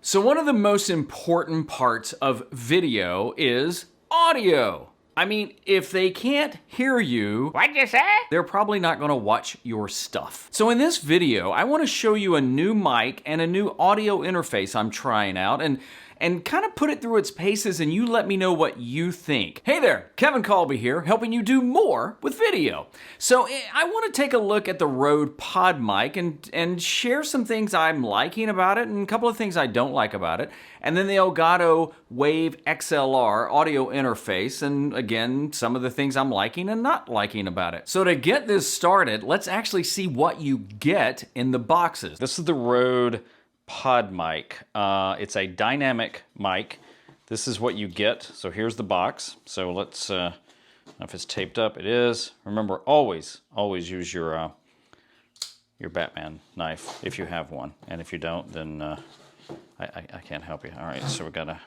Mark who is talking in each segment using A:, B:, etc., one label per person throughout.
A: So one of the most important parts of video is audio. I mean, if they can't hear you,
B: What'd you say?
A: they're probably not gonna watch your stuff. So in this video, I wanna show you a new mic and a new audio interface I'm trying out and kind of put it through its paces, and you let me know what you think. Hey there, Kevin Kolbe here, helping you do more with video. So I want to take a look at the Rode PodMic and share some things I'm liking about it and a couple of things I don't like about it. And then the Elgato Wave XLR audio interface, and again, some of the things I'm liking and not liking about it. So to get this started, let's actually see what you get in the boxes. This is the Rode PodMic. It's a dynamic mic. This is what you get. So here's the box. So let's, I don't know if it's taped up. It is. Remember, always use your Batman knife if you have one. And if you don't, then I can't help you. All right, so we gotta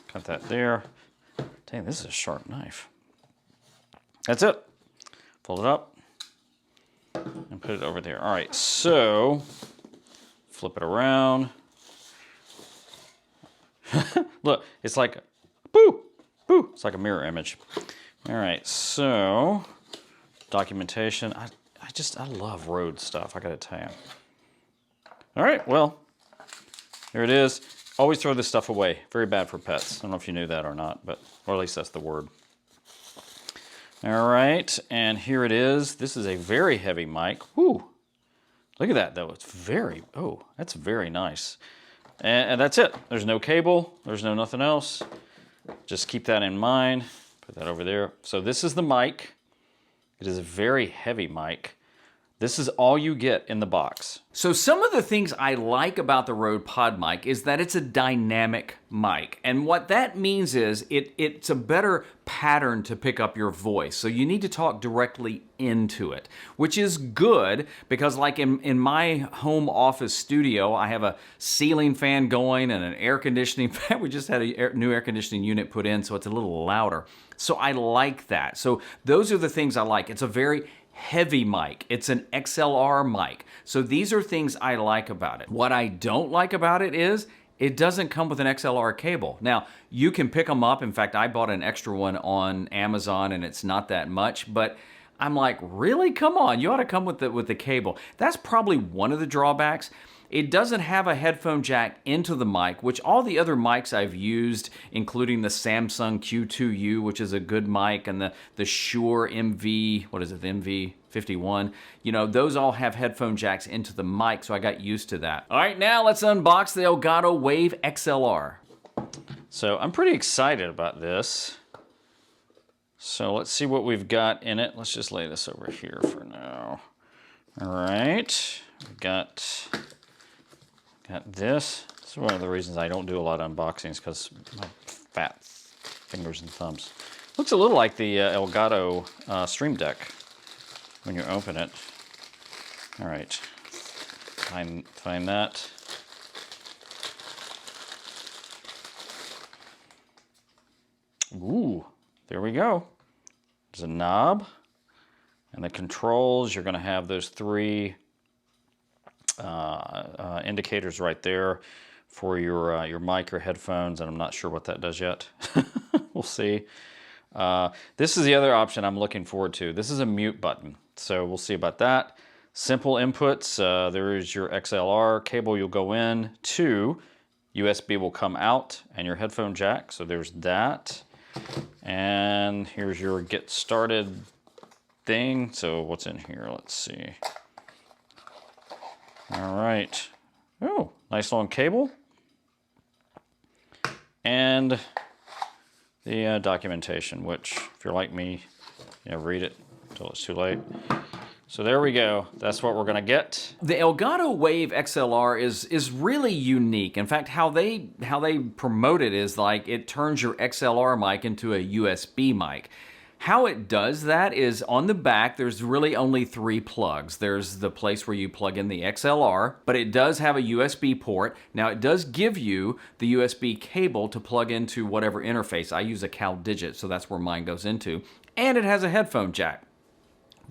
A: cut that there. Dang, this is a sharp knife. That's it. Fold it up and put it over there. All right, so flip it around. Look, it's like, boo, boo. It's like a mirror image. All right, so documentation. I love Rode stuff, I gotta tell you. All right, well, here it is. Always throw this stuff away. Very bad for pets. I don't know if you knew that or not, but, or at least that's the word. All right, and here it is. This is a very heavy mic. Whew. Look at that, though. It's very, oh, that's very nice. And that's it. There's no cable. There's no nothing else. Just keep that in mind. Put that over there. So this is the mic. It is a very heavy mic. This is all you get in the box. So some of the things I like about the Rode PodMic is that it's a dynamic mic. And what that means is it's a better pattern to pick up your voice. So you need to talk directly into it, which is good because like in my home office studio, I have a ceiling fan going and an air conditioning fan. We just had a new air conditioning unit put in, so it's a little louder. So I like that. So those are the things I like. It's a very heavy mic. It's an XLR mic. So these are things I like about it. What I don't like about it is it doesn't come with an XLR cable. Now, you can pick them up. In fact, I bought an extra one on Amazon and it's not that much, but I'm like, really? Come on, you ought to come with the cable. That's probably one of the drawbacks. It doesn't have a headphone jack into the mic, which all the other mics I've used, including the Samsung Q2U, which is a good mic, and the Shure MV, what is it, the MV51, you know, those all have headphone jacks into the mic, so I got used to that. All right, now let's unbox the Elgato Wave XLR. So I'm pretty excited about this. So let's see what we've got in it. Let's just lay this over here for now. All right, we've got this. This is one of the reasons I don't do a lot of unboxings, because my fat fingers and thumbs. Looks a little like the Elgato Stream Deck when you open it. All right, find that. Ooh, there we go. There's a knob, and the controls. You're going to have those three indicators right there for your mic or headphones, and I'm not sure what that does yet. We'll see. This is the other option I'm looking forward to. This is a mute button, so we'll see about that. Simple inputs. There is your XLR cable you'll go in to. USB will come out, and your headphone jack. So there's that. And here's your get started thing. So what's in here? Let's see. All right. Oh, nice long cable. And the documentation, which, if you're like me, read it until it's too late. So there we go. That's what we're going to get. The Elgato Wave XLR is really unique. In fact, how they promote it is like it turns your XLR mic into a USB mic. How it does that is on the back, there's really only 3 plugs. There's the place where you plug in the XLR, but it does have a USB port. Now it does give you the USB cable to plug into whatever interface. I use a CalDigit, so that's where mine goes into. And it has a headphone jack.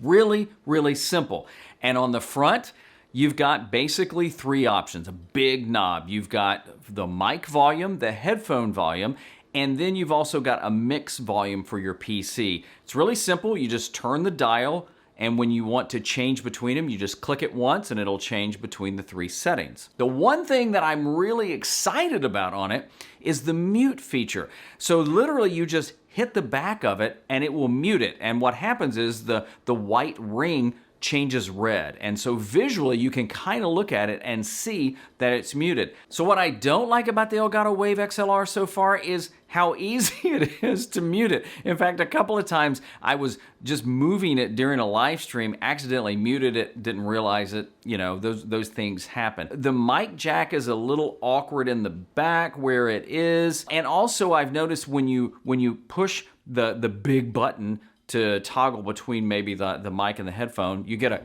A: Really, really simple. And on the front,
B: you've got basically three options, a big knob. You've got the mic volume, the headphone volume, and then you've also got a mix volume for your PC. It's really simple. You just turn the dial, and when you want to change between them, you just click it once and it'll change between the three settings. The one thing that I'm really excited about on it is the mute feature. So literally you just hit the back of it and it will mute it. And what happens is the white ring changes red. And so visually you can kind of look at it and see that it's muted. So what I don't like about the Elgato Wave XLR so far is how easy it is to mute it. In fact, a couple of times I was just moving it during a live stream, accidentally muted it, didn't realize it. You know, those things happen. The mic jack is a little awkward in the back where it is. And also I've noticed when you push the big button to toggle between maybe the mic and the headphone, you get a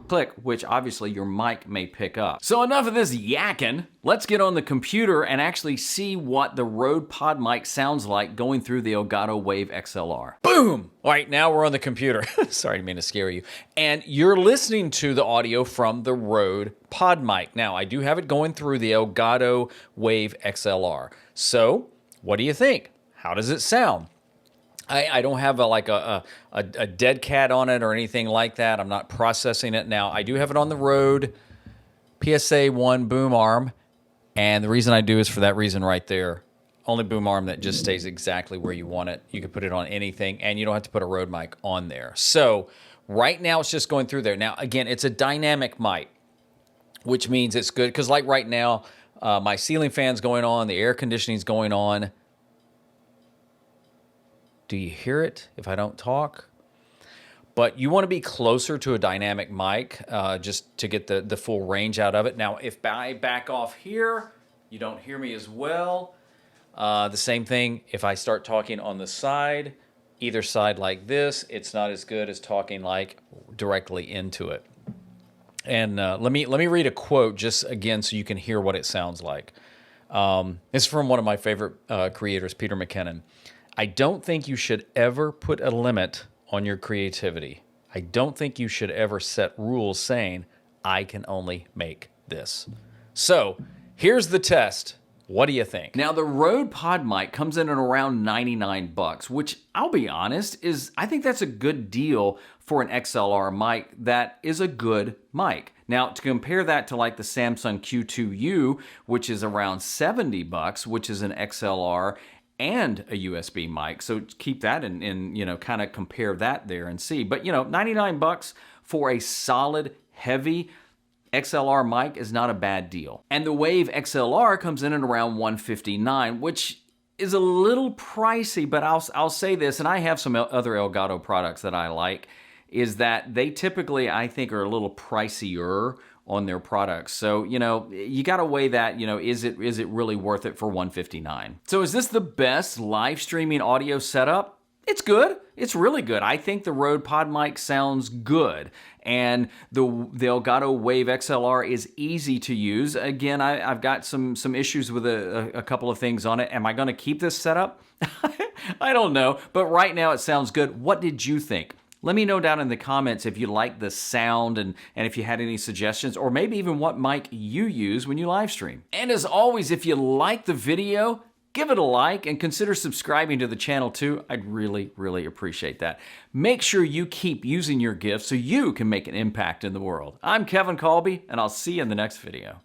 B: click, which obviously your mic may pick up. So enough of this yakking. Let's get on the computer and actually see what the Rode PodMic sounds like going through the Elgato Wave XLR. Boom! All right, now we're on the computer. Sorry, I didn't mean to scare you. And you're listening to the audio from the Rode PodMic. Now, I do have it going through the Elgato Wave XLR. So, what do you think? How does it sound? I don't have a dead cat on it or anything like that. I'm not processing it now. I do have it on the Rode PSA 1 boom arm, and the reason I do is for that reason right there. Only boom arm that just stays exactly where you want it. You can put it on anything, and you don't have to put a Rode mic on there. So right now it's just going through there. Now, again, it's a dynamic mic, which means it's good because like right now, my ceiling fan's going on, the air conditioning's going on. Do you hear it if I don't talk? But you want to be closer to a dynamic mic just to get the full range out of it. Now, if I back off here, you don't hear me as well. The same thing if I start talking on the side, either side like this, it's not as good as talking like directly into it. And let me read a quote just again so you can hear what it sounds like. It's from one of my favorite creators, Peter McKinnon. I don't think you should ever put a limit on your creativity. I don't think you should ever set rules saying, I can only make this. So here's the test. What do you think? Now, the Rode PodMic comes in at around $99, which I'll be honest is I think that's a good deal for an XLR mic that is a good mic. Now, to compare that to like the Samsung Q2U, which is around $70, which is an XLR and a USB mic. So keep that in you know, kind of compare that there and see. But, you know, $99 for a solid, heavy XLR mic is not a bad deal. And the Wave XLR comes in at around $159, which is a little pricey, but I'll say this, and I have some other Elgato products that I like, is that they typically, I think, are a little pricier on their products. So, you know, you got to weigh that, you know, is it really worth it for $159? So is this the best live streaming audio setup? It's good. It's really good. I think the Rode PodMic sounds good. And the Elgato Wave XLR is easy to use. Again, I've got some issues with a couple of things on it. Am I going to keep this setup? I don't know. But right now it sounds good. What did you think? Let me know down in the comments if you like the sound and if you had any suggestions, or maybe even what mic you use when you live stream. And as always, if you like the video, give it a like and consider subscribing to the channel too. I'd really, really appreciate that. Make sure you keep using your gifts so you can make an impact in the world. I'm Kevin Kolbe, and I'll see you in the next video.